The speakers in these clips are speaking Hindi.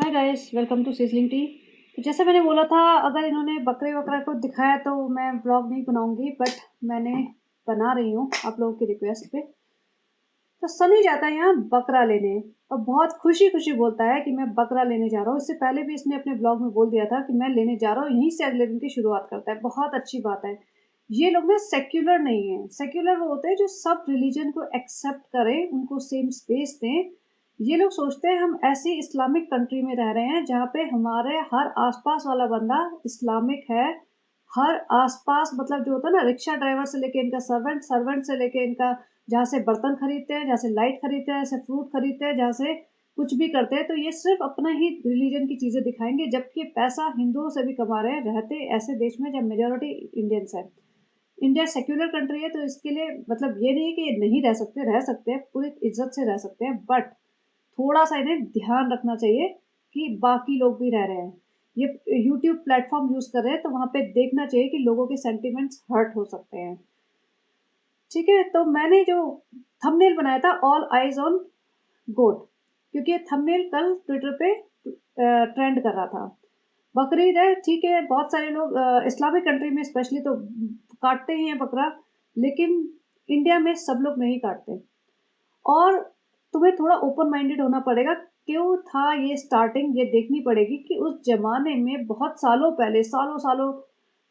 Hi guys, welcome to Sizzling Tea. तो जैसा मैंने बोला था, अगर इन्होंने बकरे वकरा को दिखाया तो मैं ब्लॉग नहीं बनाऊंगी, बट मैंने बना रही हूँ आप लोगों की रिक्वेस्ट पे। तो सनी जाता है यहाँ बकरा लेने और बहुत खुशी खुशी बोलता है कि मैं बकरा लेने जा रहा हूँ। इससे पहले भी इसने अपने ब्लॉग में बोल दिया था कि मैं लेने जा रहा हूँ, यहीं से अगले दिन की शुरुआत करता है। बहुत अच्छी बात है। ये लोग ना सेक्युलर नहीं है। सेक्युलर वो होते हैं जो सब रिलीजन को एक्सेप्ट करें, उनको सेम स्पेस दें। ये लोग सोचते हैं हम ऐसी इस्लामिक कंट्री में रह रहे हैं जहाँ पे हमारे हर आसपास वाला बंदा इस्लामिक है। हर आसपास मतलब जो होता है ना, रिक्शा ड्राइवर से लेके इनका सर्वेंट, सर्वेंट से लेके इनका जहाँ से बर्तन खरीदते हैं, जहाँ से लाइट खरीदते हैं, जहाँ से फ्रूट खरीदते हैं, जहाँ से कुछ भी करते हैं, तो ये सिर्फ अपना ही रिलीजन की चीजें दिखाएंगे, जबकि पैसा हिंदुओं से भी कमा रहे हैं, रहते ऐसे देश में जब मेजोरिटी इंडियंस है। इंडिया सेक्युलर कंट्री है, तो इसके लिए मतलब ये नहीं है कि नहीं रह सकते हैं, पूरी इज्जत से रह सकते हैं, बट थोड़ा सा इन्हें ध्यान रखना चाहिए कि बाकी लोग भी रह रहे हैं। ये यूट्यूब प्लेटफॉर्म यूज कर रहे हैं, तो वहां पे देखना चाहिए कि लोगों के सेंटिमेंट्स हर्ट हो सकते हैं। ठीक है, तो मैंने जो थंबनेल बनाया था, ऑल आइज ऑन गोट, क्योंकि ये थंबनेल कल ट्विटर पे ट्रेंड कर रहा था। बकरीद है, ठीक है, बहुत सारे लोग इस्लामिक कंट्री में स्पेशली तो काटते ही हैं बकरा, लेकिन इंडिया में सब लोग नहीं काटते। और तुम्हें थोड़ा ओपन माइंडेड होना पड़ेगा। क्यों था ये स्टार्टिंग, ये देखनी पड़ेगी कि उस जमाने में बहुत सालों पहले, सालों सालों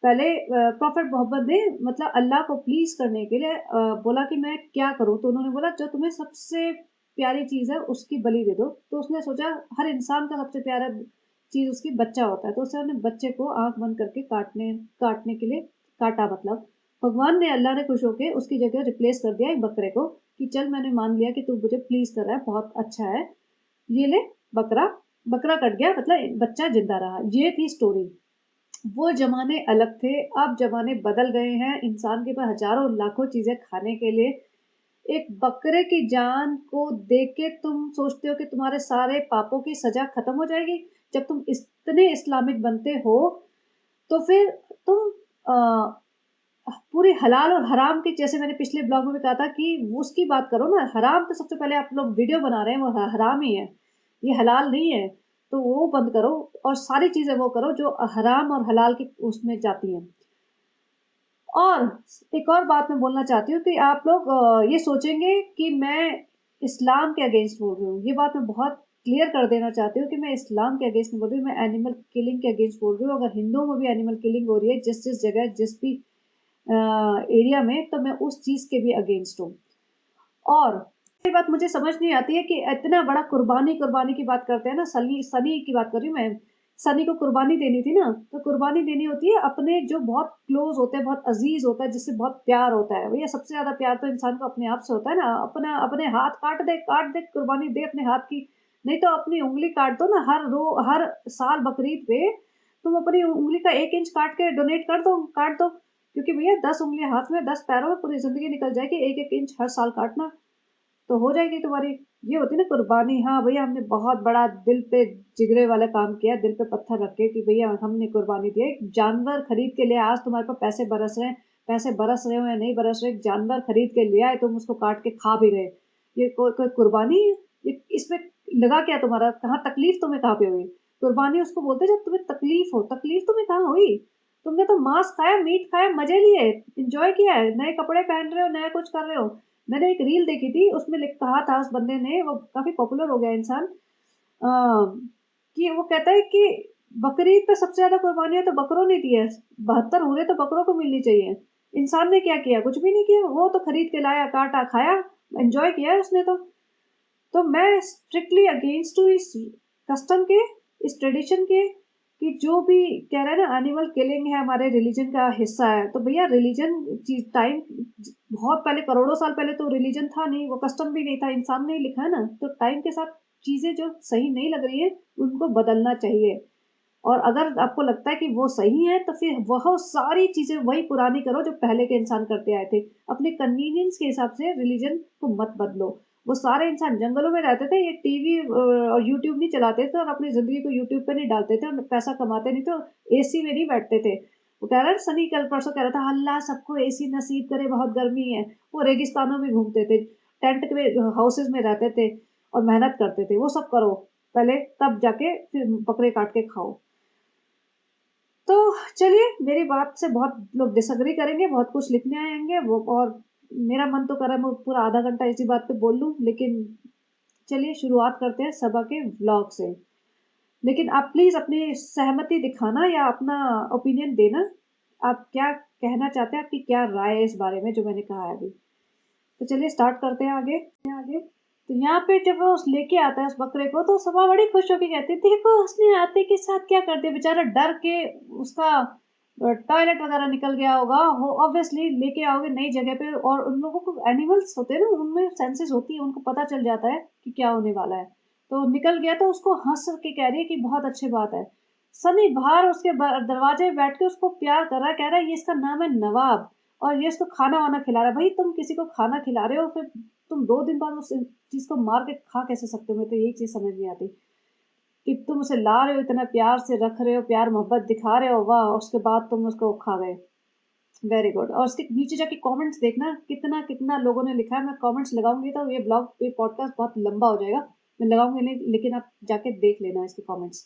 पहले प्रॉफेट मोहम्मद ने मतलब अल्लाह को प्लीज करने के लिए बोला कि मैं क्या करूं। तो उन्होंने बोला जो तुम्हें सबसे प्यारी चीज है उसकी बलि दे दो। तो उसने सोचा हर इंसान का सबसे प्यारा चीज उसकी बच्चा होता है, तो उसने बच्चे को आंख बंद करके काटने काटने के लिए काटा। मतलब भगवान ने, अल्लाह ने खुश होकर उसकी जगह रिप्लेस कर दिया एक बकरे को कि चल मैंने मान लिया कि तू मुझे प्लीज कर रहा है, बहुत अच्छा है, ये ले बकरा। बकरा कट गया, मतलब बच्चा जिंदा रहा। ये थी स्टोरी। वो जमाने अलग थे, अब जमाने बदल गए हैं। इंसान के पास हजारों लाखों चीजें खाने के लिए। एक बकरे की जान को देख के तुम सोचते हो कि तुम्हारे सारे पापों की सजा खत्म हो जाएगी। जब तुम इतने इस्लामिक बनते हो, तो फिर तुम पूरी हलाल और हराम की, जैसे मैंने पिछले ब्लॉग में भी कहा था कि उसकी बात करो ना। हराम तो सबसे पहले आप लोग वीडियो बना रहे हैं, वो हराम ही है, ये हलाल नहीं है। तो वो बंद करो और सारी चीजें वो करो जो हराम और हलाल के उसमें जाती हैं। और एक और बात मैं बोलना चाहती हूँ कि आप लोग ये सोचेंगे कि मैं इस्लाम के अगेंस्ट बोल रही हूँ। ये बात मैं बहुत क्लियर कर देना चाहती हूँ कि मैं इस्लाम के अगेंस्ट नहीं बोल रही हूँ, मैं एनिमल किलिंग के अगेंस्ट बोल रही हूँ। अगर हिंदुओं में भी एनिमल किलिंग हो रही है जिस जिस जगह, जिस भी एरिया में, तो मैं उस चीज के भी अगेंस्ट हूँ। और ये बात मुझे समझ नहीं आती है कि इतना बड़ा कुर्बानी कुर्बानी की बात करते हैं ना। सनी सनी की बात कर रही हूँ मैं। सनी को कुर्बानी देनी थी ना, तो कुर्बानी देनी होती है अपने जो बहुत क्लोज होते हैं, बहुत अजीज होता है, जिससे बहुत प्यार होता है। भैया सबसे ज्यादा प्यार तो इंसान को अपने आप से होता है ना। अपना अपने हाथ काट दे, कुर्बानी दे अपने हाथ की। नहीं तो अपनी उंगली काट दो ना, हर साल बकरीद पे तुम अपनी उंगली का 1 इंच काट के डोनेट कर दो, काट दो। क्योंकि भैया 10 उंगलियां हाथ में, 10 पैरों में, पूरी जिंदगी निकल जाएगी। 1 1 इंच हर साल काटना तो हो जाएगी तुम्हारी। ये होती ना कुर्बानी। हाँ भैया, हमने बहुत बड़ा दिल पे जिगरे वाला काम किया, दिल पे पत्थर रख के कि भैया हमने कुर्बानी दिया। एक जानवर खरीद के लिए, आज तुम्हारे पास पैसे बरस रहे हैं, पैसे बरस रहे हो या नहीं बरस रहे, एक जानवर खरीद के लिया है, तुम उसको काट के खा भी गए। ये कोई कुर्बानी? ये इसमें लगा क्या तुम्हारा? कहाँ तकलीफ तुम्हें, कहाँ पे हुई? कुर्बानी उसको बोलते हैं जब तुम्हें तकलीफ हो। तकलीफ तुम्हें कहाँ हुई? तुमने तो मांस खाया, मीट खाया, मजे लिए, इंजॉय किया है, नए कपड़े पहन रहे हो, नया कुछ कर रहे हो। मैंने एक रील देखी थी, उसमें लिख कहा था उस बंदे ने, वो काफी पॉपुलर हो गया इंसान, कि वो कहता है कि बकरीद पे सबसे ज्यादा कुर्बानियां तो बकरों ने दी है। 72 हुए तो बकरों को मिलनी चाहिए। इंसान ने क्या किया? कुछ भी नहीं किया। वो तो खरीद के लाया, काटा, खाया, एंजॉय किया है उसने तो मैं स्ट्रिक्टली अगेंस्ट हूँ इस कस्टम के, इस ट्रेडिशन के, कि जो भी कह रहे हैं ना एनिमल किलिंग है हमारे रिलीजन का हिस्सा है। तो भैया रिलीजन टाइम बहुत पहले, करोड़ों साल पहले तो रिलीजन था नहीं, वो कस्टम भी नहीं था, इंसान ने ही लिखा है ना। तो टाइम के साथ चीजें जो सही नहीं लग रही है उनको बदलना चाहिए। और अगर आपको लगता है कि वो सही है, तो फिर वह सारी चीजें वही पुरानी करो जो पहले के इंसान करते आए थे। अपने कन्वीनियंस के हिसाब से रिलीजन को मत बदलो। वो सारे इंसान जंगलों में रहते थे, ये टीवी और यूट्यूब नहीं चलाते थे, और अपनी जिंदगी को यूट्यूब पे नहीं डालते थे, और पैसा कमाते नहीं, तो एसी में नहीं बैठते थे। वो कह रहा है, सनी कल परसों कह रहा था, अल्लाह सबको एसी नसीब करे, बहुत गर्मी है। वो रेगिस्तानों में घूमते थे, टेंट के हाउसेज में रहते थे और मेहनत करते थे। वो सब करो, पहले, तब जाके फिर बकरे काट के खाओ। तो चलिए, मेरी बात से बहुत लोग डिसएग्री करेंगे, बहुत कुछ लिखने आएंगे वो, और मेरा मन तो कर रहा है मैं पूरा आधा घंटा इसी बात पे बोल लूं, लेकिन चलिए शुरुआत करते हैं सबा के व्लॉग से। लेकिन आप प्लीज अपनी सहमति दिखाना या अपना ओपिनियन देना, आप क्या कहना चाहते हैं, आपकी क्या राय है इस बारे में जो मैंने कहा है अभी। तो चलिए स्टार्ट करते हैं आगे आगे। तो यहाँ पे जब वो उस लेके आता है उस बकरे को, तो सबा बड़ी खुश होकर कहती है देखो उसने आते के साथ क्या कर दिया, बेचारा डर के उसका टॉयलेट वगैरह निकल गया होगा। वो ऑब्वियसली लेके आओगे नई जगह पे, और उन लोगों को एनिमल्स होते हैं ना, उनमें सेंसेस होती है, उनको पता चल जाता है कि क्या होने वाला है। तो निकल गया तो उसको हंस के कह रही है कि बहुत अच्छी बात है। सनी बाहर उसके दरवाजे में बैठ के उसको प्यार कर रहा है, कह रहा है ये इसका नाम है नवाब, और ये इसको खाना वाना खिला रहा है। भाई तुम किसी को खाना खिला रहे हो, फिर तुम 2 दिन बाद उस चीज को मार के खा कैसे सकते हो, मैं तो यही चीज समझ नहीं आती कि तुम उसे ला रहे हो, इतना प्यार से रख रहे हो, प्यार मोहब्बत दिखा रहे हो, वाह, उसके बाद तुम उसको खा गए। Very good. और उसके नीचे जाके कमेंट्स देखना, कितना कितना लोगों ने लिखा है। मैं कमेंट्स लगाऊंगी तो ये ब्लॉग, ये पॉडकास्ट बहुत लंबा हो जाएगा, मैं लगाऊंगी नहीं, लेकिन आप जाके देख लेना इसके कमेंट्स।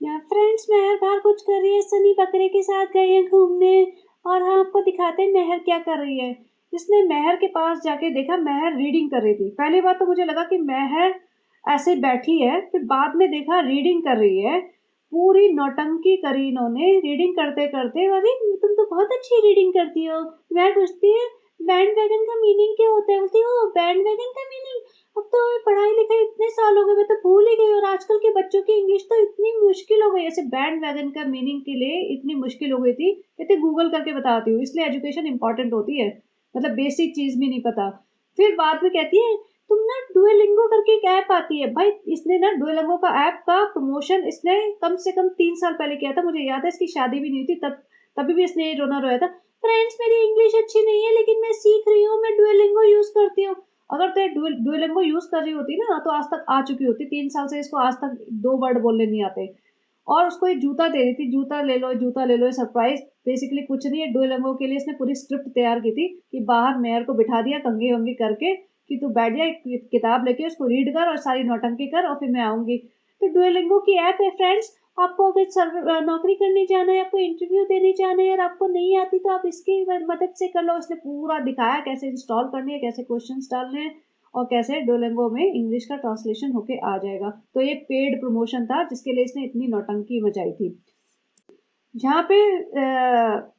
या फ्रेंड्स, मेहर बाहर कुछ कर रही है, सनी बकरे के साथ गए हैं घूमने, और हम आपको दिखाते हैं मेहर क्या कर रही है। इसने मेहर के पास जाके देखा, मेहर रीडिंग कर रही थी। पहली बात तो मुझे लगा कि मेहर ऐसे बैठी है, फिर बाद में देखा रीडिंग कर रही है। पूरी नौटंकी करी इन्होंने रीडिंग करते करते। अरे तुम तो बहुत अच्छी रीडिंग करती हो। मैं पूछती है बैंड वैगन का मीनिंग क्या होता है, बोलती हो बैंड वैगन का मीनिंग, अब तो पढ़ाई लिखाई इतने साल हो गए, मैं तो भूल ही गई, और आजकल के बच्चों की इंग्लिश तो इतनी मुश्किल हो गई। ऐसे बैंड वैगन का मीनिंग के लिए इतनी मुश्किल हो गई थी, कहते गूगल करके बताती हूँ, इसलिए एजुकेशन इंपॉर्टेंट होती है, मतलब बेसिक चीज भी नहीं पता। फिर बाद में कहती है तुम ना डुओलिंगो करके एक ऐप आती है। भाई इसने ना डुओलिंगो का ऐप का प्रमोशन इसने कम से कम 3 साल पहले किया था, मुझे याद है, इसकी शादी भी नहीं थी तब, तभी भी इसने रोना रोया था, फ्रेंड्स मेरी इंग्लिश अच्छी नहीं है लेकिन मैं सीख रही हूँ, मैं डुओलिंगो यूज करती हूँ। अगर तो डुओलिंगो यूज कर रही होती ना, तो आज तक आ चुकी होती। 3 साल से इसको आज तक 2 वर्ड बोलने नहीं आते। और उसको एक जूता दे रही थी, जूता ले लो, जूता ले लो, सरप्राइज बेसिकली कुछ नहीं है। डुओलिंगो के लिए इसने पूरी स्क्रिप्ट तैयार की थी कि बाहर मेयर को बिठा दिया कंघी वंगी करके कि तू बैठ जा, एक किताब लेके उसको रीड कर और सारी नौटंकी कर, और फिर मैं आऊंगी। तो डुओलिंगो की ऐप है फ्रेंड्स, आपको अगर नौकरी करने जाना है, आपको इंटरव्यू देने जाना है और आपको नहीं आती, तो आप इसकी मदद से कर लो। इसने पूरा दिखाया कैसे इंस्टॉल करनी है, कैसे क्वेश्चंस डालने हैं, और कैसे डोलेंगो में इंग्लिश का ट्रांसलेशन होके आ जाएगा। तो ये पेड प्रमोशन था जिसके लिए इसने इतनी नौटंकी मचाई थी। जहाँ पे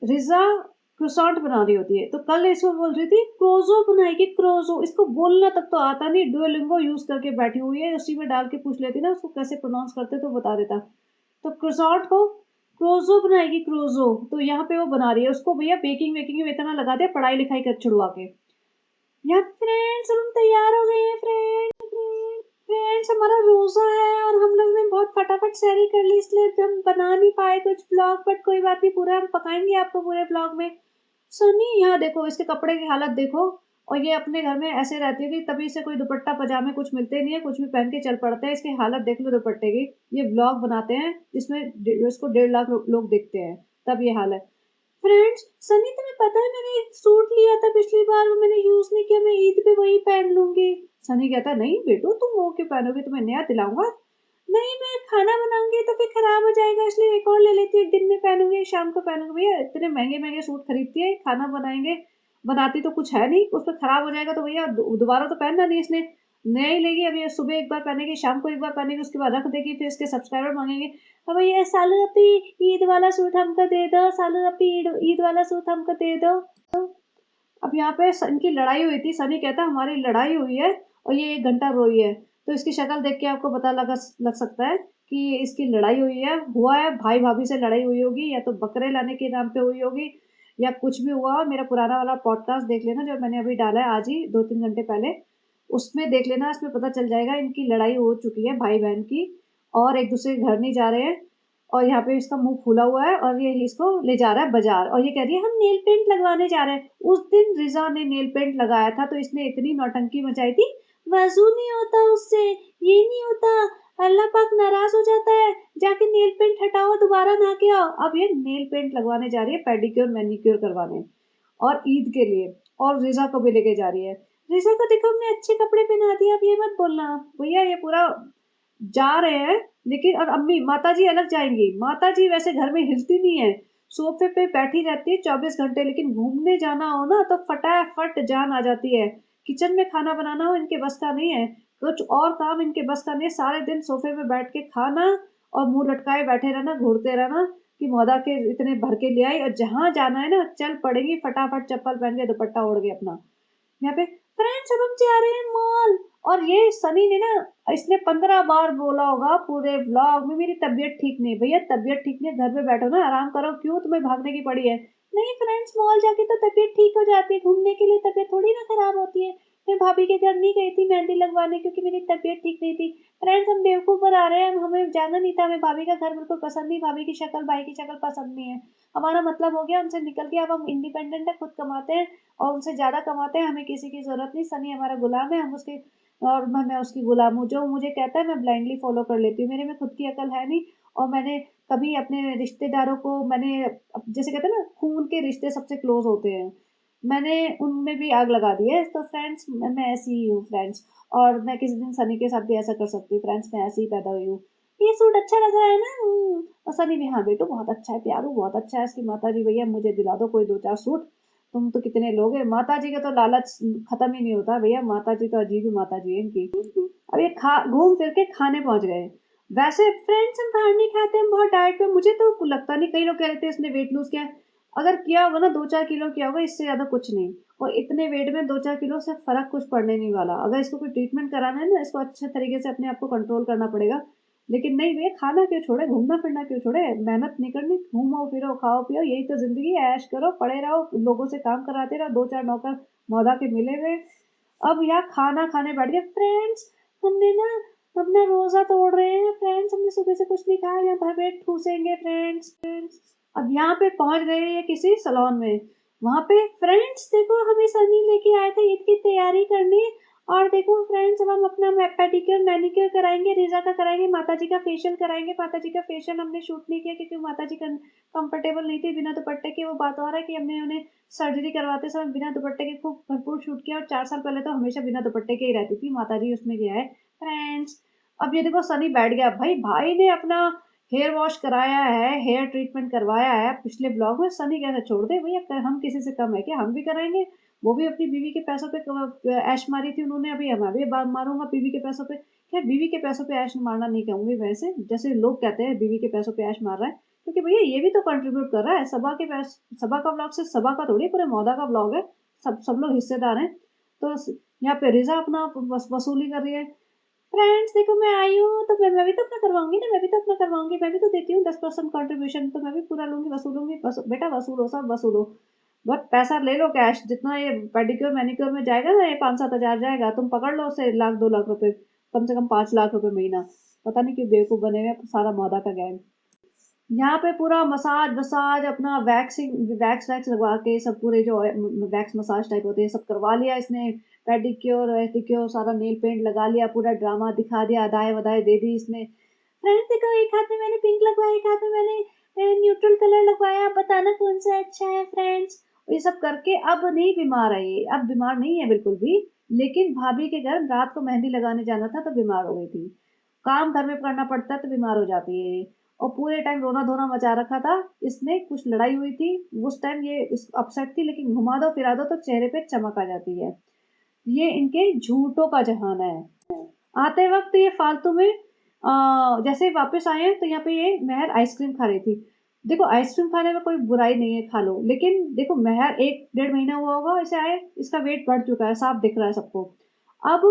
रिजा क्रोसॉन्ट बना रही होती है, तो कल इसको बोल रही थी क्रोजो बनाएगी, क्रोजो। इसको बोलना तक तो आता नहीं, डुओलिंगो यूज करके बैठी हुई है, उसी में डाल के पूछ लेती ना उसको कैसे प्रोनाउंस करते तो बता देता। तो क्रोसॉन्ट को क्रोजो बनाएगी, क्रोजो। तो यहाँ पे वो बना रही है उसको, भैया बेकिंग वेकिंग में इतना लगा दिया, पढ़ाई लिखाई कर छुड़वा के। या फ्रेंड्स हम तैयार हो गए हैं, फ्रेंड्स हमारा रोजा है और हम लोग ने बहुत फटाफट सैरी कर ली, इसलिए हम बना नहीं पाए कुछ ब्लॉग, बट कोई बात नहीं, पूरा हम पकाएंगे आपको पूरे ब्लॉग में। सनी यहाँ देखो, इसके कपड़े की हालत देखो, और ये अपने घर में ऐसे रहती है कि तभी से कोई दुपट्टा पजामे कुछ मिलते नहीं है, कुछ भी पहन के चल पड़ते हैं। इसकी हालत देख लो दुपट्टे की। ये व्लॉग बनाते हैं जिसमें इसको 1.5 लाख लोग देखते हैं, तब ये हाल है। फ्रेंड्स सनी तुम्हें पता है मैंने एक सूट लिया था पिछली बार, वो मैंने यूज नहीं किया, मैं ईद पे वही पहन लूंगी। सनी कहता नहीं बेटो तुम वो क्यों पहनोगे, तुम्हें नया दिलाऊंगा। नहीं मैं खाना बनाऊंगी तो फिर खराब हो जाएगा, इसलिए एक और ले लेती हूँ, एक दिन में पहनूंगी, एक शाम को पहनूंगी। भैया इतने महंगे महंगे सूट खरीदती है, खाना बनाएंगे, बनाती तो कुछ है नहीं, उस पर खराब हो जाएगा तो भैया दोबारा तो पहनना नहीं इसने, नया ही लेगी। अभी सुबह एक बार पहनेगी, शाम को एक बार पहनेगी, उसके बाद रख देगी, फिर इसके सब्सक्राइबर मांगेंगे अब ये सालू अपी ईद वाला सूट हमको दे दो, सालू अपी ईद वाला सूट हमको दे दो। अब यहाँ पे इनकी लड़ाई हुई थी, सनी कहता हमारी लड़ाई हुई है और ये 1 घंटा रोई है। तो इसकी शक्ल देख के आपको पता लग सकता है कि इसकी लड़ाई हुई है, हुआ है, भाई भाभी से लड़ाई हुई होगी, या तो बकरे लाने के नाम पे हुई होगी, या कुछ भी हुआ। मेरा पुराना वाला पॉडकास्ट देख लेना जो मैंने अभी डाला है आज ही 2-3 घंटे पहले, उसमें देख लेना, इसमें पता चल जाएगा। इनकी लड़ाई हो चुकी है भाई बहन की, और एक दूसरे के घर नहीं जा रहे हैं, और यहाँ पे इसका मुंह फूला हुआ है, और ये इसको ले जा रहा है बाजार, और ये कह रही है हम नेल पेंट लगवाने जा रहे हैं। उस दिन रिजा ने नेल पेंट लगाया था, तो इसने इतनी नौटंकी मचाई थी, वजू नहीं होता उससे, ये नहीं होता, अल्लाह पाक नाराज हो जाता है, जाके नेल पेंट हटाओ, दोबारा नहा के आओ। अब ये नेल पेंट लगवाने जा रही है, पेडिक्योर मैनिक्योर करवाने, और ईद के लिए, और रिजा को भी लेके जा रही है। रिजा को देखो हमने अच्छे कपड़े पहना दिए, अब ये मत बोलना भैया, ये पूरा जा रहे हैं, लेकिन और अम्मी माता जी अलग जाएंगी। माता जी वैसे घर में हिलती नहीं है, सोफे पे बैठी रहती है 24 घंटे, लेकिन घूमने जाना हो ना तो फटाफट जान आ जाती है। किचन में खाना बनाना हो इनके बस का नहीं है, कुछ और काम इनके बस का नहीं है। सारे दिन सोफे पे बैठ के खाना और मुंह लटकाए बैठे रहना, घूरते रहना कि मौदा के इतने भर के ले आई, और जहां जाना है ना चल पड़ेगी फटाफट, चप्पल पहन के दुपट्टा ओढ़ के अपना यहाँ पे, फ्रेंड्स अब हम जा रहे हैं मॉल। और ये सनी ने ना, इसने 15 बार बोला होगा पूरे व्लॉग में, मेरी तबीयत ठीक नहीं। भैया तबीयत ठीक नहीं, घर पे बैठो ना, आराम करो, क्यों तुम्हें भागने की पड़ी है? नहीं फ्रेंड्स, मॉल जाके तो तबीयत ठीक हो जाती है, घूमने के लिए तबीयत थोड़ी ना खराब होती है। मैं भाभी के घर नहीं गई थी मेहंदी लगवाने, क्योंकि मेरी तबीयत ठीक नहीं थी। फ्रेंड्स हम बेवकूफ बना रहे हैं, हमें जाना नहीं था, हमें भाभी का घर बिल्कुल पसंद नहीं, भाभी की शक्ल भाई की शक्ल पसंद नहीं है। हमारा मतलब हो गया उनसे निकल के, अब हम इंडिपेंडेंट है, खुद कमाते हैं और उनसे ज़्यादा कमाते हैं, हमें किसी की ज़रूरत नहीं। सनी हमारा गुलाम है, हम उसके, और मैं उसकी गुलाम हूँ। जो मुझे कहता है मैं ब्लाइंडली फॉलो कर लेती हूँ, मेरे में खुद की अकल है नहीं। और मैंने कभी अपने रिश्तेदारों को, मैंने जैसे कहते हैं ना खून के रिश्ते सबसे क्लोज होते हैं, मैंने उनमें भी आग लगा दी है। तो फ्रेंड्स मैं ऐसी ही हूँ फ्रेंड्स, और मैं किसी दिन सनी के साथ भी ऐसा कर सकती हूँ फ्रेंड्स, मैं ऐसी ही पैदा हुई हूँ। ये सूट अच्छा लग रहा है ना? और सनी भी, हाँ बेटू बहुत अच्छा है, प्यारू बहुत अच्छा है। इसकी माता जी, भैया मुझे दिला दो कोई 2-4 सूट, तुम तो कितने लोग हैं। माता जी का तो लालच खत्म ही नहीं होता भैया, माता जी तो अजीब ही माता जी है इनकी। अब ये खा घूम फिर के खाने पहुंच गए। वैसे फ्रेंड्स हम बाहर नहीं खाते, हम बहुत डाइट पे, मुझे तो लगता नहीं, कई लोग कह रहे थे इसने वेट लूज किया है। अगर किया होगा ना 2-4 किलो किया होगा, इससे ज्यादा कुछ नहीं। और इतने वेट में 2-4 किलो से फर्क कुछ पड़ने नहीं वाला। अगर इसको कोई ट्रीटमेंट कराना है ना, इसको अच्छे तरीके से अपने आप को कंट्रोल करना पड़ेगा। लेकिन नहीं भैया, खाना क्यों छोड़े, घूमना फिरना क्यों छोड़े, मेहनत नहीं करनी, घूमो फिरो खाओ पियो, यही तो जिंदगी है, ऐश करो पड़े रहो, लोगों से काम कराते रहो, 2-4 नौकर मौदा के मिले हुए। अब यहाँ खाना खाने बैठ गए फ्रेंड्स। हमने ना अपना रोजा तोड़ रहे हैं फ्रेंड्स, हमने सुबह से कुछ नहीं खाया, यहाँ भर पेट ठूसेंगे फ्रेंड्स। अब यहाँ पे पहुंच गए ये किसी सलोन में, वहां पे फ्रेंड्स देखो हमें सनी लेके आए थे ईद की तैयारी करने। और देखो फ्रेंड्स, अब हम अपना पेडिक्योर मैनिक्योर कराएंगे, रिजा का कराएंगे, माता जी का फेशियल कराएंगे। माता जी का फेशियल हमने शूट नहीं किया क्योंकि माता जी कंफर्टेबल नहीं थी बिना दुपट्टे के। वो बात हो रहा है कि हमने उन्हें सर्जरी करवाते समय बिना दुपट्टे के खूब भरपूर शूट किया, और 4 साल पहले तो हमेशा बिना दुपट्टे के ही रहती थी माता जी, उसमें गया है फ्रेंड्स। अब ये देखो सनी बैठ गया, भाई भाई ने अपना हेयर वॉश कराया है, हेयर ट्रीटमेंट करवाया है पिछले ब्लॉग में। सनी कैसे छोड़ दे भैया, हम किसी से कम है क्या, हम भी कराएंगे। वो भी अपनी बीवी के पैसों पे ऐश मारी थी उन्होंने, अभी हम भी मारूंगा बीवी के पैसों पे। क्या बीवी के पैसों पे ऐश मारना नहीं कहूंगी वैसे, जैसे लोग कहते हैं बीवी के पैसों पे ऐश मार रहा है, क्योंकि भैया ये भी तो कंट्रीब्यूट कर रहा है सबा के पैस, सबा का ब्लॉग से सबा का थोड़ी पूरे मौदा का ब्लॉग है, सब सब लोग हिस्सेदार हैं। तो यहाँ पे रिजा अपना वसूली कर रही है। फ्रेंड्स देखो मैं आई हूँ तो मैं भी तो अपना करवाऊंगी ना, मैं भी तो अपना करवाऊंगी, मैं भी तो देती हूँ 10% कंट्रीब्यूशन, तो मैं भी पूरा लूंगी, वसूलूंगी, बेटा वसूलो सब वसूलो। बट पैसा ले लो कैश, जितना ये पेडिक्योर मैनिक्योर में जाएगा ना, ये 5-7 हजार जाएगा, तुम पकड़ लो उसे 1-2 लाख रुपए, कम से कम 5 लाख रुपए महीना। पता नहीं क्यों बेवकूफ बने हुए हैं सारा मौदा का गैंग। यहाँ पे पूरा मसाज वसाज अपना वैक्सिंग वैक्स वैक्स लगवा के सब, पूरे जो वैक्स मसाज टाइप होते हैं सब करवा लिया इसने। पेडिक्योर वेडिक्योर सारा नेल पेंट लगा लिया, पूरा ड्रामा दिखा दिया, अदाए वदाए दे दी इसने। फ्रेंड्स देखो, एक हाथ में मैंने पिंक लगवाया, एक हाथ में मैंने न्यूट्रल कलर लगवाया, आप बताना कौन सा अच्छा है फ्रेंड्स। ये सब करके अब नहीं बीमार है ये, अब बीमार नहीं है बिल्कुल भी। लेकिन भाभी के घर रात को मेहंदी लगाने जाना था तो बीमार हो गई थी। काम घर में करना पड़ता है तो बीमार हो जाती है ये। और पूरे टाइम रोना धोना मचा रखा था इसने, कुछ लड़ाई हुई थी उस टाइम ये अपसेट थी, लेकिन घुमा दो फिरा दो तो चेहरे पे चमक आ जाती है। ये इनके झूठों का जहान है। आते वक्त ये फालतू में जैसे वापस आए हैं तो यहाँ पे ये महर आइसक्रीम खा रही थी। देखो आइसक्रीम खाने में कोई बुराई नहीं है, खा लो, लेकिन देखो महर 1-1.5 महीना हुआ होगा इसे आए, इसका वेट बढ़ चुका है, साफ दिख रहा है सबको। अब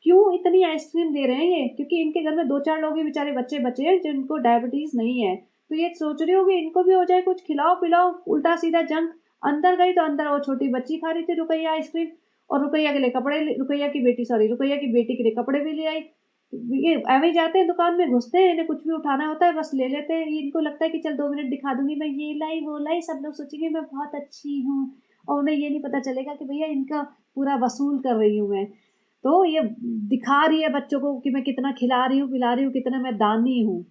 क्यों इतनी आइसक्रीम दे रहे हैं ये, क्योंकि इनके घर में 2-4 लोग ही बेचारे बच्चे बचे हैं जिनको डायबिटीज नहीं है। तो ये सोच रही होगी इनको भी हो जाए कुछ, खिलाओ पिलाओ उल्टा सीधा जंक। अंदर गई तो अंदर वो छोटी बच्ची खा रही थी रुकैया आइसक्रीम, और रुकैया के लिए कपड़े, रुकैया की बेटी, सॉरी रुकैया की बेटी के लिए कपड़े भी ले आई। ये ऐवे ही जाते हैं दुकान में, घुसते हैं, इन्हें कुछ भी उठाना होता है बस ले लेते हैं। इनको लगता है कि चल 2 मिनट दिखा दूंगी मैं, ये लाई वो लाई, सब लोग सोचेंगे मैं बहुत अच्छी हूँ, और उन्हें ये नहीं पता चलेगा कि भैया इनका पूरा वसूल कर रही हूँ मैं। तो ये दिखा रही है बच्चों को कि मैं कितना खिला रही हूँ पिला रही हूँ, कितना मैं दानी हूँ।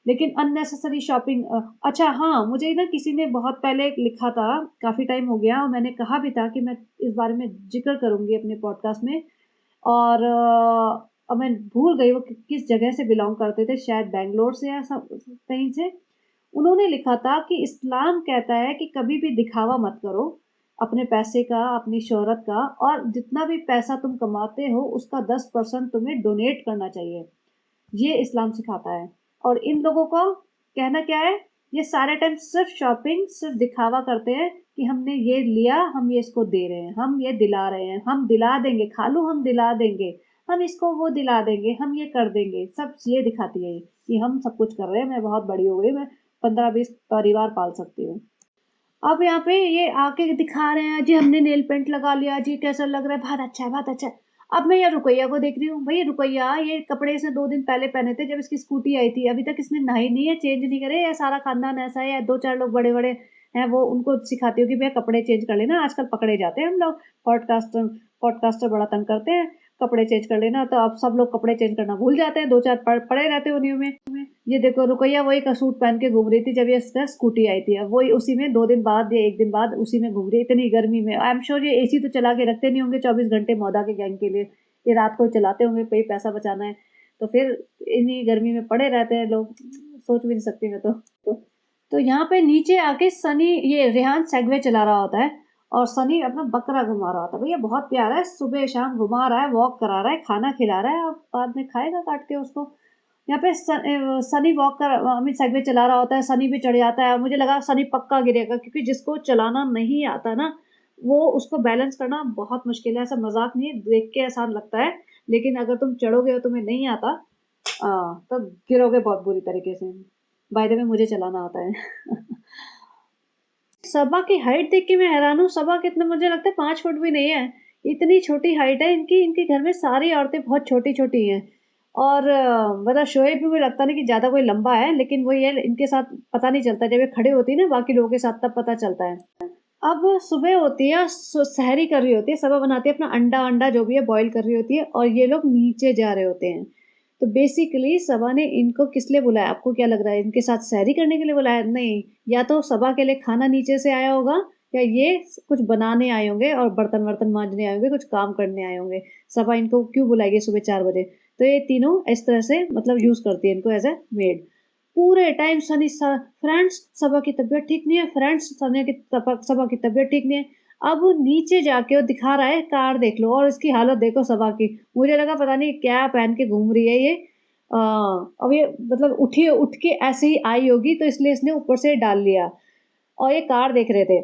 लेकिन अननेसेसरी शॉपिंग। अच्छा हाँ, मुझे ना किसी ने बहुत पहले एक लिखा था, काफ़ी टाइम हो गया, और मैंने कहा भी था कि मैं इस बारे में जिक्र करूंगी अपने पॉडकास्ट में। और और मैं भूल गई वो किस जगह से बिलोंग करते थे, शायद बैंगलोर से या कहीं से। उन्होंने लिखा था कि इस्लाम कहता है कि कभी भी दिखावा मत करो अपने पैसे का, अपनी शोहरत का, और जितना भी पैसा तुम कमाते हो उसका 10% तुम्हें डोनेट करना चाहिए। ये इस्लाम सिखाता है। और इन लोगों का कहना क्या है, ये सारे टाइम सिर्फ शॉपिंग, सिर्फ दिखावा करते हैं कि हमने ये लिया, हम ये इसको दे रहे हैं, हम ये दिला रहे हैं, हम दिला देंगे, खालू हम दिला देंगे, हम इसको वो दिला देंगे, हम ये कर देंगे, सब ये दिखाती है कि हम सब कुछ कर रहे हैं, मैं बहुत बड़ी हो गई, मैं 15-20 परिवार पाल सकती हूँ। अब यहाँ पे ये आके दिखा रहे हैं जी हमने नेल पेंट लगा लिया जी, कैसा लग रहा है, बहुत अच्छा है, बहुत अच्छा है। अब मैं यार रुकैया को देख रही हूँ, भैया रुकैया ये कपड़े इसने 2 दिन पहले पहने थे जब इसकी स्कूटी आई थी, अभी तक इसने नहाई नहीं है, चेंज नहीं करे, या सारा खानदान ऐसा है, या 2-4 लोग बड़े बड़े हैं वो उनको सिखाती हूँ कि भैया कपड़े चेंज कर लेना, आजकल पकड़े जाते हैं हम लोग, पॉडकास्टर पॉडकास्टर बड़ा तंग करते हैं, कपड़े चेंज कर लेना। तो अब सब लोग कपड़े चेंज करना भूल जाते हैं, 2-4 पड़े रहते हैं उन्हीं में। ये देखो रुकैया वही का सूट पहन के घूम रही थी जब ये इसका स्कूटी आई थी, अब वही उसी में 2 दिन बाद या 1 दिन बाद उसी में घूम रही है इतनी गर्मी में। आई एम श्योर ये एसी तो चला के रखते नहीं होंगे 24 घंटे मौदा के गैंग के लिए, ये रात को चलाते होंगे, भाई पैसा बचाना है, तो फिर इन्हीं गर्मी में पड़े रहते हैं लोग, सोच भी नहीं सकती मैं तो यहाँ पे नीचे आके सनी, ये रेहान सेगवे चला रहा होता है और सनी अपना बकरा घुमा रहा होता है। भैया बहुत प्यारा है, सुबह शाम घुमा रहा है, वॉक करा रहा है, खाना खिला रहा है, और बाद में खाएगा काट के उसको। यहाँ पे सनी वॉक कर अमित सेगवे चला रहा होता है, सनी भी चढ़ जाता है, मुझे लगा सनी पक्का गिरेगा क्योंकि जिसको चलाना नहीं आता ना वो उसको बैलेंस करना बहुत मुश्किल है। ऐसा मजाक नहीं है, देख के आसान लगता है, लेकिन अगर तुम चढ़ोगे और तुम्हें नहीं आता तो गिरोगे बहुत बुरी तरीके से। बाय द वे मुझे चलाना आता है। सबा की हाइट देख के मैं हैरान हूँ, सबा कितना, मुझे लगता है 5 फुट भी नहीं है, इतनी छोटी हाइट है इनकी। इनके घर में सारी औरतें बहुत छोटी छोटी हैं। और मतलब शोएब भी मुझे लगता नहीं कि ज़्यादा कोई लंबा है, लेकिन वही है इनके साथ पता नहीं चलता, जब ये खड़े होती है ना बाकी लोगों के साथ तब पता चलता है। अब सुबह होती है, सहरी कर रही होती है, सबा बनाती है अपना अंडा अंडा जो भी है बॉईल कर रही होती है, और ये लोग नीचे जा रहे होते हैं। तो बेसिकली सबा ने इनको किस लिए बुलाया, आपको क्या लग रहा है, इनके साथ सहरी करने के लिए बुलाया? नहीं, या तो सबा के लिए खाना नीचे से आया होगा, या ये कुछ बनाने आए होंगे और बर्तन वर्तन मांजने आए होंगे, कुछ काम करने आए होंगे। सबा इनको क्यों बुलाएगी सुबह 4 बजे? तो ये तीनों इस तरह से मतलब यूज करती है इनको एज ए मेड। पूरे टाइम सनी फ्रेंड्स सबा की तबीयत ठीक नहीं है, फ्रेंड्स सबा की तबीयत ठीक नहीं है। अब नीचे जाके वो दिखा रहा है कार देख लो, और इसकी हालत देखो सबा की, मुझे लगा पता नहीं क्या पहन के घूम रही है ये। अब ये मतलब उठ के ऐसे ही आई होगी तो इसलिए इसने ऊपर से डाल लिया, और ये कार देख रहे थे।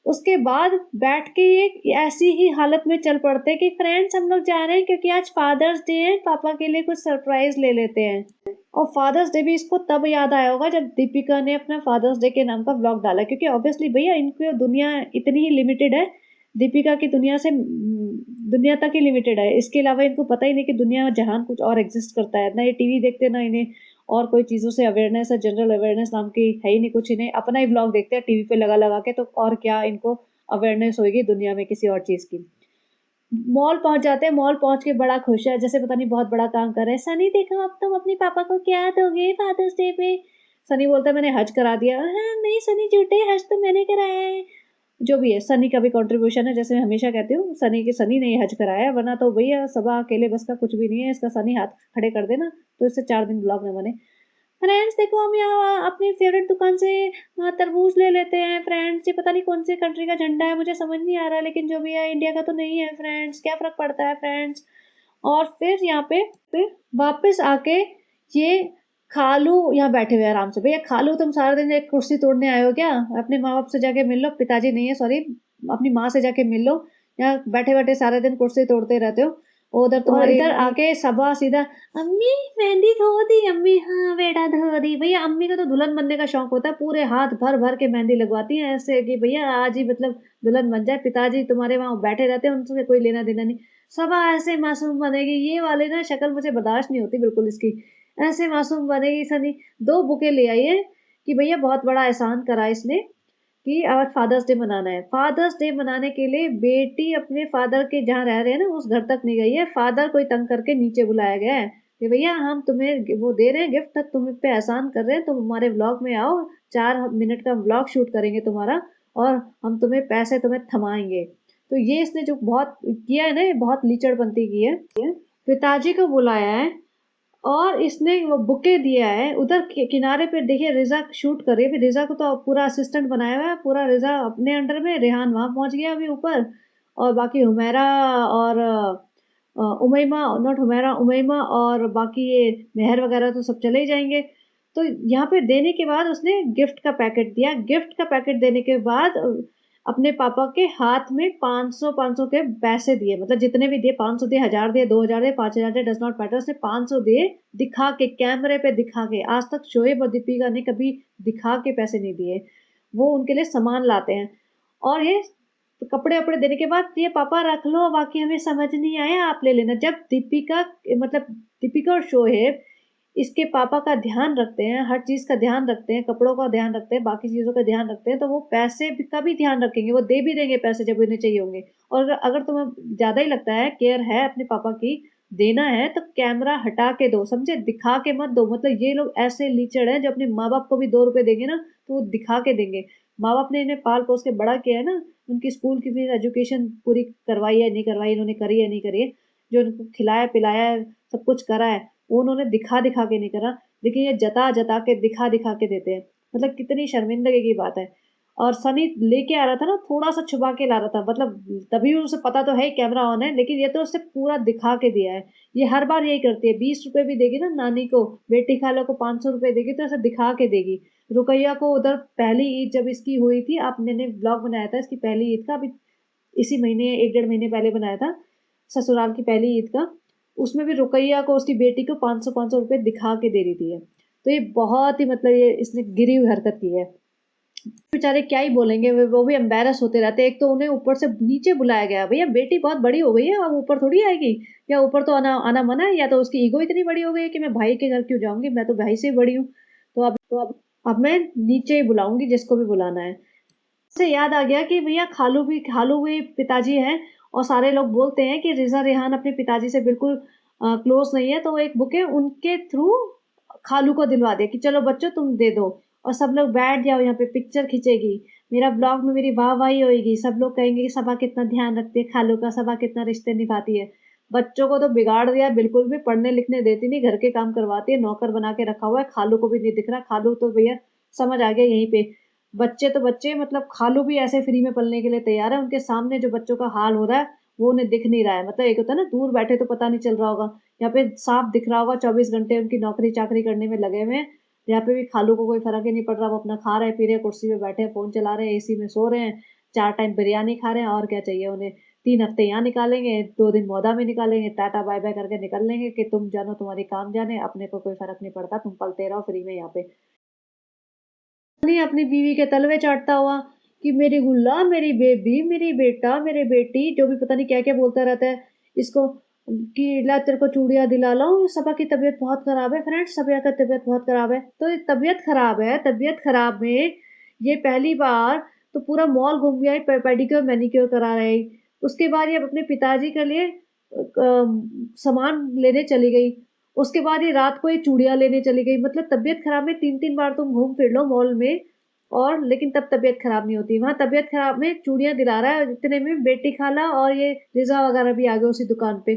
उसके बाद बैठ के ये ऐसी ही हालत में चल पड़ते कि फ्रेंड्स हम लोग जा रहे हैं क्योंकि आज फादर्स डे है, पापा के लिए कुछ सरप्राइज ले लेते हैं। और फादर्स डे भी इसको तब याद आया होगा जब दीपिका ने अपना फादर्स डे के नाम का व्लॉग डाला, क्योंकि ऑब्वियसली भैया इनकी दुनिया इतनी ही लिमिटेड है, दीपिका की दुनिया से दुनिया तक ही लिमिटेड है, इसके अलावा इनको पता ही नहीं कि दुनिया जहान कुछ और एग्जिस्ट करता है। ना ये टीवी देखते, ना इन्हें और कोई चीज़ों से अवेयरनेस है, जनरल अवेयरनेस नाम की है ही नहीं कुछ इन्हें, अपना ही व्लॉग देखते हैं टीवी पे लगा लगा के, तो और क्या इनको अवेयरनेस होगी दुनिया में किसी और चीज़ की। मॉल पहुंच जाते हैं, मॉल पहुंच के बड़ा खुश है, जैसे पता नहीं बहुत बड़ा काम कर रहे हैं। सनी देखो अब तुम अपने पापा को क्या दोगे फादर्स डे पे? सनी बोलता है मैंने हज करा दिया। हाँ नहीं सनी झूठे, हज तो मैंने कराया है। जो भी है सनी का भी कंट्रीब्यूशन है, जैसे मैं हमेशा कहती हूँ सनी ने ही हज कराया, वरना तो भैया सबा अकेले बस का कुछ भी नहीं है, इसका सनी हाथ खड़े कर देना तो इससे 4 दिन ब्लॉग में बने। फ्रेंड्स देखो हम यहाँ अपनी फेवरेट दुकान से तरबूज ले लेते हैं फ्रेंड्स, ये पता नहीं कौन सी कंट्री का झंडा है मुझे समझ नहीं आ रहा, लेकिन जो भी है इंडिया का तो नहीं है फ्रेंड्स, क्या फर्क पड़ता है फ्रेंड्स। और फिर यहाँ पे वापस आके ये खालू यहाँ बैठे हुए आराम से। भैया खालू तुम सारा दिन एक कुर्सी तोड़ने आए हो क्या? अपने माँ बाप से जाके मिल लो, पिताजी नहीं है सॉरी, अपनी माँ से जाके मिल लो, यहाँ बैठे बैठे सारे दिन कुर्सी तोड़ते रहते हो। उधर तुम्हारी इधर आके सबा सीधा अम्मी मेहंदी धो दी, अम्मी हाँ बेटा धो दी। भैया अम्मी का तो दुल्हन बनने का शौक होता है, पूरे हाथ भर भर के मेहंदी लगवाती हैं ऐसे कि भैया आज ही मतलब दुल्हन बन जाए। पिताजी तुम्हारे वहाँ बैठे रहते हैं, उनसे कोई लेना देना नहीं। सबा ऐसे मासूम बनेगी, ये वाले ना शक्ल मुझे बर्दाश्त नहीं होती बिल्कुल इसकी, ऐसे मासूम बनेगी। सनी 2 बुके ले आई है कि भैया बहुत बड़ा एहसान करा इसने कि आज फादर्स डे मनाना है। फादर्स डे मनाने के लिए बेटी अपने फादर के जहाँ रह रहे हैं ना उस घर तक नहीं गई है, फादर कोई तंग करके नीचे बुलाया गया है कि भैया हम तुम्हें वो दे रहे हैं गिफ्ट, तक तुम पे एहसान कर रहे हैं, तुम हमारे व्लॉग में आओ, 4 मिनट का व्लॉग शूट करेंगे तुम्हारा, और हम तुम्हें पैसे तुम्हें थमाएंगे। तो ये इसने जो बहुत किया है ना, ये बहुत लीचड़पंती की है। पिताजी को बुलाया है और इसने वो बुके दिया है। उधर किनारे पे देखिए रिजा शूट कर रही है। रिजा को तो पूरा असिस्टेंट बनाया हुआ है, पूरा रिजा अपने अंडर में, रेहान वहां पहुंच गया अभी ऊपर, और बाकी हुमैरा और उमैमा, नॉट हुमैरा, उमैमा और बाकी ये मेहर वगैरह तो सब चले ही जाएंगे। तो यहाँ पे देने के बाद उसने गिफ्ट का पैकेट दिया। गिफ्ट का पैकेट देने के बाद अपने पापा के हाथ में 500 के पैसे दिए, मतलब जितने भी दिए, 500 दिए, 1000 दिए, 2000 दिए, 5000 दिए, डज नॉट मैटर, उसने 500 दिए दिखा के, कैमरे पे दिखा के। आज तक शोएब और दीपिका ने कभी दिखा के पैसे नहीं दिए, वो उनके लिए सामान लाते हैं। और ये कपड़े वपड़े देने के बाद ये पापा रख लो, बाकी हमें समझ नहीं आया, आप ले लेना। जब दीपिका, मतलब दीपिका और शोएब इसके पापा का ध्यान रखते हैं, हर चीज़ का ध्यान रखते हैं, कपड़ों का ध्यान रखते हैं, बाकी चीज़ों का ध्यान रखते हैं, तो वो पैसे का भी ध्यान रखेंगे, वो दे भी देंगे पैसे जब उन्हें चाहिए होंगे। और अगर तुम्हें ज़्यादा ही लगता है, केयर है अपने पापा की, देना है, तो कैमरा हटा के दो, समझे, दिखा के मत दो। मतलब ये लोग ऐसे लीचड़ हैं जो अपने माँ बाप को भी 2 रुपए देंगे ना तो वो दिखा के देंगे। माँ बाप ने इन्हें पाल पोस के बड़ा किया है ना, उनकी स्कूल की भी एजुकेशन पूरी करवाई है नहीं करवाई, इन्होंने करी है नहीं करी है, जो उनको खिलाया पिलाया है, सब कुछ करा है, वो उन्होंने दिखा दिखा के नहीं करा, लेकिन ये जता जता के, दिखा दिखा के देते हैं। मतलब कितनी शर्मिंदगी की बात है। और सनी लेके आ रहा था ना, थोड़ा सा छुपा के ला रहा था, मतलब तभी उसे पता तो है कैमरा ऑन है, लेकिन ये तो उससे पूरा दिखा के दिया है। ये हर बार यही करती है, 20 रुपए भी देगी ना नानी को, बेटी खाला को 500 रुपए देगी तो ऐसे दिखा के देगी। रुकैया को उधर पहली ईद जब इसकी हुई थी, आपने ने ब्लॉग बनाया था इसकी पहली ईद का, अभी इसी महीने 1 डेढ़ महीने पहले बनाया था, ससुराल की पहली ईद का। उसमें भी रुकैया को उसकी बेटी को 500 रुपए दिखा के दे रही थी ये। तो ये बहुत ही, मतलब ये इसने गिरी हुई हरकत की है। बेचारे क्या ही बोलेंगे, वो भी एम्बेरस होते रहते हैं। एक तो उन्हें ऊपर से नीचे बुलाया गया, भैया बेटी बहुत बड़ी हो गई है, अब ऊपर थोड़ी आएगी, या ऊपर तो आना आना मना है, या तो उसकी ईगो इतनी बड़ी हो गई है कि मैं भाई के घर क्यों जाऊंगी, मैं तो भाई से ही बड़ी हूँ, तो अब मैं नीचे ही बुलाऊंगी जिसको भी बुलाना है। से याद आ गया कि भैया खालू भी पिताजी हैं, और सारे लोग बोलते हैं कि रिजा रेहान अपने पिताजी से बिल्कुल क्लोज नहीं है, तो वो एक बुके उनके थ्रू खालू को दिलवा दिया कि चलो बच्चों तुम दे दो, और सब लोग बैठ जाओ, यहाँ पे पिक्चर खींचेगी, मेरा ब्लॉग में मेरी वाहवाही होगी, सब लोग कहेंगे कि सबा कितना ध्यान रखती है खालू का, सबा कितना रिश्ते निभाती है। बच्चों को तो बिगाड़ दिया, बिल्कुल भी पढ़ने लिखने देती नहीं, घर के काम करवाती है, नौकर बना के रखा हुआ है, खालू को भी नहीं दिख रहा। खालू तो भैया समझ आ गया यहीं पे, बच्चे तो बच्चे, मतलब खालू भी ऐसे फ्री में पलने के लिए तैयार है, उनके सामने जो बच्चों का हाल हो रहा है वो उन्हें दिख नहीं रहा है। मतलब एक होता है ना, दूर बैठे तो पता नहीं चल रहा होगा, यहाँ पे साफ दिख रहा होगा, 24 घंटे उनकी नौकरी चाकरी करने में लगे हुए हैं। यहाँ पे भी खालू को कोई फर्क ही नहीं पड़ रहा, वो अपना खा रहे पी रहे, कुर्सी पे बैठे फोन चला रहे हैं, एसी में सो रहे हैं, 4 टाइम बिरयानी खा रहे हैं, और क्या चाहिए उन्हें। 3 हफ्ते यहाँ निकालेंगे, 2 दिन मौदा में निकालेंगे, टाटा बाय बाय करके निकल लेंगे कि तुम जानो तुम्हारी काम जाने, अपने को कोई फर्क नहीं पड़ता, तुम पलते रहो फ्री में यहाँ पे। नहीं अपनी बीवी के तलवे चाटता हुआ कि मेरी गुल्ला, मेरी बेबी, मेरी बेटा, मेरे बेटी, जो भी पता नहीं क्या क्या बोलता रहता है इसको, कि ला तेरे को चूड़ियाँ दिला लाऊं, सबा की तबीयत बहुत खराब है। फ्रेंड्स, सबा की तबीयत बहुत खराब है, तो ये तबीयत खराब है, तबीयत खराब में ये पहली बार तो पूरा मॉल घूम गया, पेडिक्योर मैनिक्योर करा रहे। उसके बाद ये अपने पिताजी के लिए सामान लेने चली गई। उसके बाद ये रात को ये चूड़ियाँ लेने चली गई। मतलब तबीयत खराब में 3-3 बार तुम घूम फिर लो मॉल में, और लेकिन तब तबीयत खराब नहीं होती। वहाँ तबीयत खराब में चूड़ियाँ दिला रहा है, इतने में बेटी खाला और ये रिजा वगैरह भी आ गए उसी दुकान पे।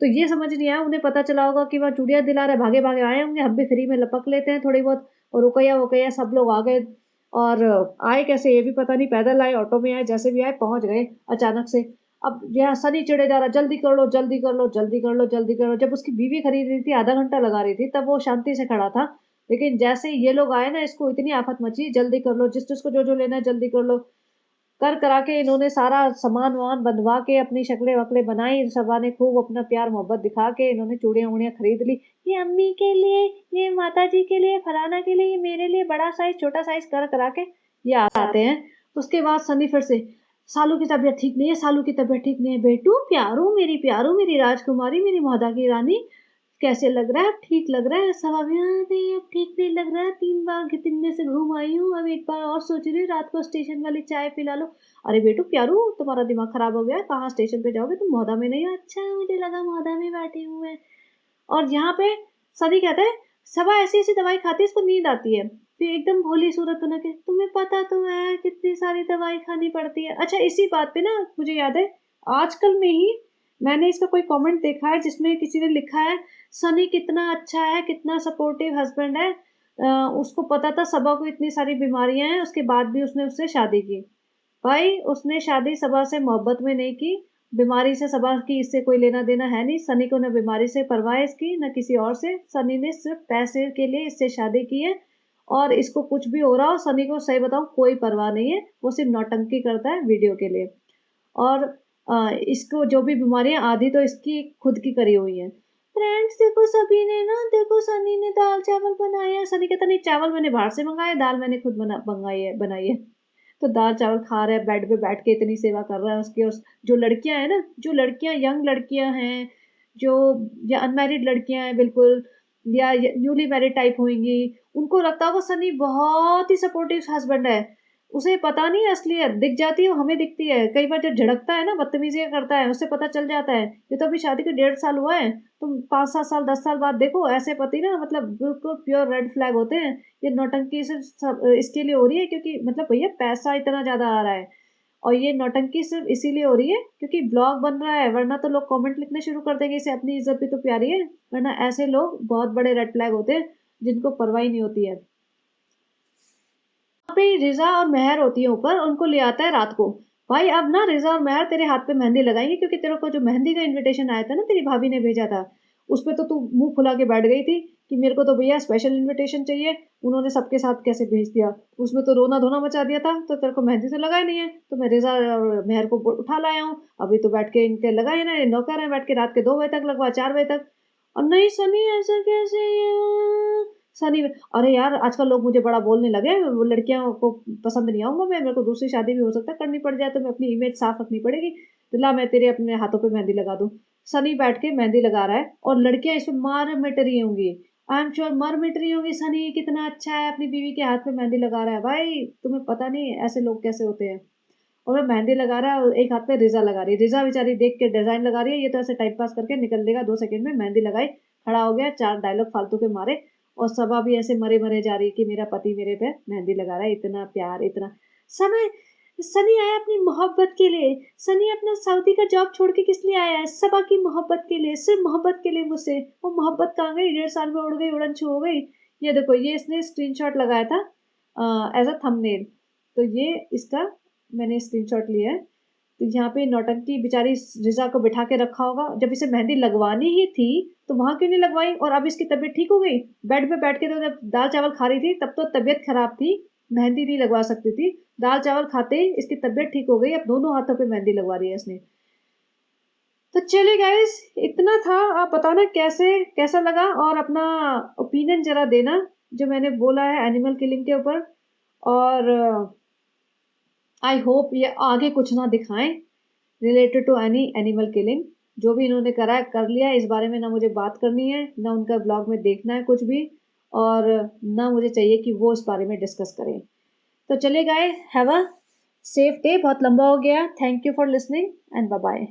तो ये समझ नहीं आया, उन्हें पता चला होगा कि वहाँ चूड़ियाँ दिला रहे, भागे भागे आए होंगे, हम भी फ्री में लपक लेते हैं थोड़ी बहुत, और रुकैया वुकैया सब लोग आ गए। और आए कैसे ये भी पता नहीं, पैदल आए, ऑटो में आए, जैसे भी आए पहुंच गए अचानक से। अब यहाँ सनी चिढ़े जा रहा, जल्दी कर लो जल्दी कर लो जल्दी कर लो जल्दी कर लो। जब उसकी बीवी खरीद रही थी, आधा घंटा लगा रही थी, तब वो शांति से खड़ा था, लेकिन जैसे ही ये लोग आए ना, इसको इतनी आफत मची, जल्दी कर लो, जिस जिसको जो जो लेना है जल्दी कर लो। कर करा के इन्होंने सारा सामान वामान बंधवा के अपनी शक्लें वकलें बनाई, सबा ने खूब अपना प्यार मोहब्बत दिखा के इन्होंने चूड़ियाँ वूड़ियाँ खरीद ली। ये अम्मी के लिए, ये माता जी के लिए, फलाना के लिए, ये मेरे लिए, बड़ा साइज छोटा साइज कर करा के ये आते हैं। उसके बाद सनी फिर से, सालू की तबीयत ठीक नहीं है, सालू की तबीयत ठीक नहीं है, बेटू प्यारू मेरी राजकुमारी, मेरी मौदा की रानी, कैसे लग रहा है, अब ठीक लग रहा है। सवा में नहीं, अब ठीक नहीं लग रहा है, 3 बार दिन में से घूम आई हूँ, अब एक बार और सोच रही हूँ रात को स्टेशन वाली चाय पिला लो। अरे बेटू प्यारू, तुम्हारा दिमाग खराब हो गया, कहाँ स्टेशन पे जाओगे, तुम मौदा में नहीं हो? अच्छा मुझे लगा मौदा में बैठे हुए हैं। और यहाँ पे सभी कहते हैं, सबा ऐसी ऐसी दवाई खाती है, इसको नींद आती है। फिर एकदम भोली सूरत बना के, तुम्हें पता तो है कितनी सारी दवाई खानी पड़ती है। अच्छा इसी बात पे ना मुझे याद है, आजकल में ही मैंने इसका कोई कमेंट देखा है जिसमें किसी ने लिखा है सनी कितना अच्छा है, कितना सपोर्टिव हस्बैंड है। उसको पता था सबा को इतनी सारी बीमारियां हैं, उसके बाद भी उसने उससे शादी की। भाई उसने शादी सबा से मोहब्बत में नहीं की, बीमारी से सबा की इससे कोई लेना देना है नहीं। सनी को न बीमारी से परवाह है इसकी न किसी और से। सनी ने सिर्फ पैसे के लिए इससे शादी की है और इसको कुछ भी हो रहा हो सनी को सही बताऊं कोई परवाह नहीं है, वो सिर्फ नौटंकी करता है वीडियो के लिए। और इसको जो भी बीमारियां आधी तो इसकी खुद की करी हुई है। फ्रेंड्स देखो सभी ने ना, देखो सनी ने दाल चावल बनाए हैं। सनी कहता नहीं चावल मैंने बाहर से मंगाए, दाल मैंने खुद बनाई है। तो दाल चावल खा रहा है बेड पे बैठ के, इतनी सेवा कर रहा है उसकी। जो लड़कियां हैं ना, जो लड़कियां यंग लड़कियां हैं, जो या अनमैरिड लड़कियां हैं बिल्कुल, या न्यूली मैरिड टाइप होंगी, उनको लगता होगा सनी बहुत ही सपोर्टिव हस्बैंड है। उसे पता नहीं है असलियत दिख जाती है, वो हमें दिखती है। कई बार जब झड़कता है ना, बदतमीजी करता है, उससे पता चल जाता है। ये तो अभी शादी के 1.5 साल हुआ है, तुम 5-7 साल 10 साल बाद देखो ऐसे पति ना, मतलब बिल्कुल प्योर रेड फ्लैग होते हैं। ये नौटंकी सिर्फ इसके लिए हो रही है क्योंकि मतलब भैया पैसा इतना ज्यादा आ रहा है। और ये नौटंकी सिर्फ इसीलिए हो रही है क्योंकि ब्लॉग बन रहा है, वरना तो लोग कमेंट लिखने शुरू कर देंगे इसे अपनी इज्जत भी तो प्यारी है। वरना ऐसे लोग बहुत बड़े रेड फ्लैग होते हैं जिनको परवाह नहीं होती है। पे रिजा और मेहर होती है ऊपर, उनको ले आता है रात को। भाई अब ना रिजा और मेहर तेरे हाथ पे मेहंदी लगाएंगे क्योंकि तेरे को जो मेहंदी का इनविटेशन आया था ना, तेरी भाभी ने भेजा था, उस पे तो तू मुंह फुला के बैठ गई थी कि मेरे को तो भैया स्पेशल इनविटेशन चाहिए। उन्होंने सबके साथ कैसे भेज दिया, उसमें तो रोना धोना मचा दिया था। तो तेरे को मेहंदी तो लगाई नहीं है, तो मैं रिजा और मेहर को उठा लाया हूँ। अभी तो बैठ के इनके लगाए ना, ये नौकर है, बैठ के रात के 2 बजे तक लगवा, 4 बजे तक। और नहीं सनी ऐसा कैसे यार? सनी अरे यार आजकल लोग मुझे बड़ा बोलने लगे, वो लड़कियों को पसंद नहीं आऊंगा मैं, मेरे को दूसरी शादी भी हो सकता है करनी पड़ जाए, तो मैं अपनी इमेज साफ रखनी पड़ेगी। तो ला मैं तेरे अपने हाथों पे मेहंदी लगा दूं। सनी बैठ के मेहंदी लगा रहा है और लड़कियां इसमें मार मिट रही होंगी। आई एम श्योर मर मिट रही होंगी, सनी कितना अच्छा है अपनी बीवी के हाथ पे मेहंदी लगा रहा है। भाई तुम्हें पता नहीं ऐसे लोग कैसे होते हैं। और वो मेहंदी लगा रहा है और एक हाथ पे रिजा लगा रही है। रिजा बेचारी देख के डिजाइन लगा रही है, ये तो ऐसे टाइम पास करके निकल लेगा 2 सेकंड में। मेहंदी लगाई, खड़ा हो गया, 4 डायलॉग फालतू के मारे। और सबा भी ऐसे मरे मरे जा रही है कि मेरा पति मेरे पे मेहंदी लगा रहा है, इतना प्यार इतना समय। सनी आया अपनी मोहब्बत के लिए। सनी अपना सऊदी का जॉब छोड़ के किस लिए आया है? सबा की मोहब्बत के लिए, सिर्फ मोहब्बत के लिए मुझसे। वो मोहब्बत कहाँ गई? 1.5 साल में उड़ गई, उड़न छू हो गई। ये देखो, ये इसने स्क्रीनशॉट लगाया था एज अ थंबनेल। तो ये इसका मैंने स्क्रीनशॉट लिया है। तो यहाँ पे नौटंकी बेचारी रिजा को बिठा के रखा होगा। जब इसे मेहंदी लगवानी ही थी तो वहां क्यों नहीं लगवाई? और अब इसकी तबीयत ठीक हो गई। बेड पे बैठ के तो जब दाल चावल खा रही थी तब तो तबीयत खराब थी, मेहंदी नहीं लगवा सकती थी। दाल चावल खाते ही इसकी तबीयत ठीक हो गई, अब दोनों हाथों पे मेहंदी लगवा रही है इसने। तो चलिए गाइस, इतना था। आप बताना कैसे कैसा लगा और अपना ओपिनियन जरा देना जो मैंने बोला है एनिमल किलिंग के ऊपर। और आई होप ये आगे कुछ ना दिखाएं related to any animal killing. जो भी इन्होंने करा है कर लिया, इस बारे में ना मुझे बात करनी है ना उनका ब्लॉग में देखना है कुछ भी। और ना मुझे चाहिए कि वो इस बारे में डिस्कस करें। तो चलिए guys, have a safe day. बहुत लंबा हो गया। Thank you for listening and bye bye.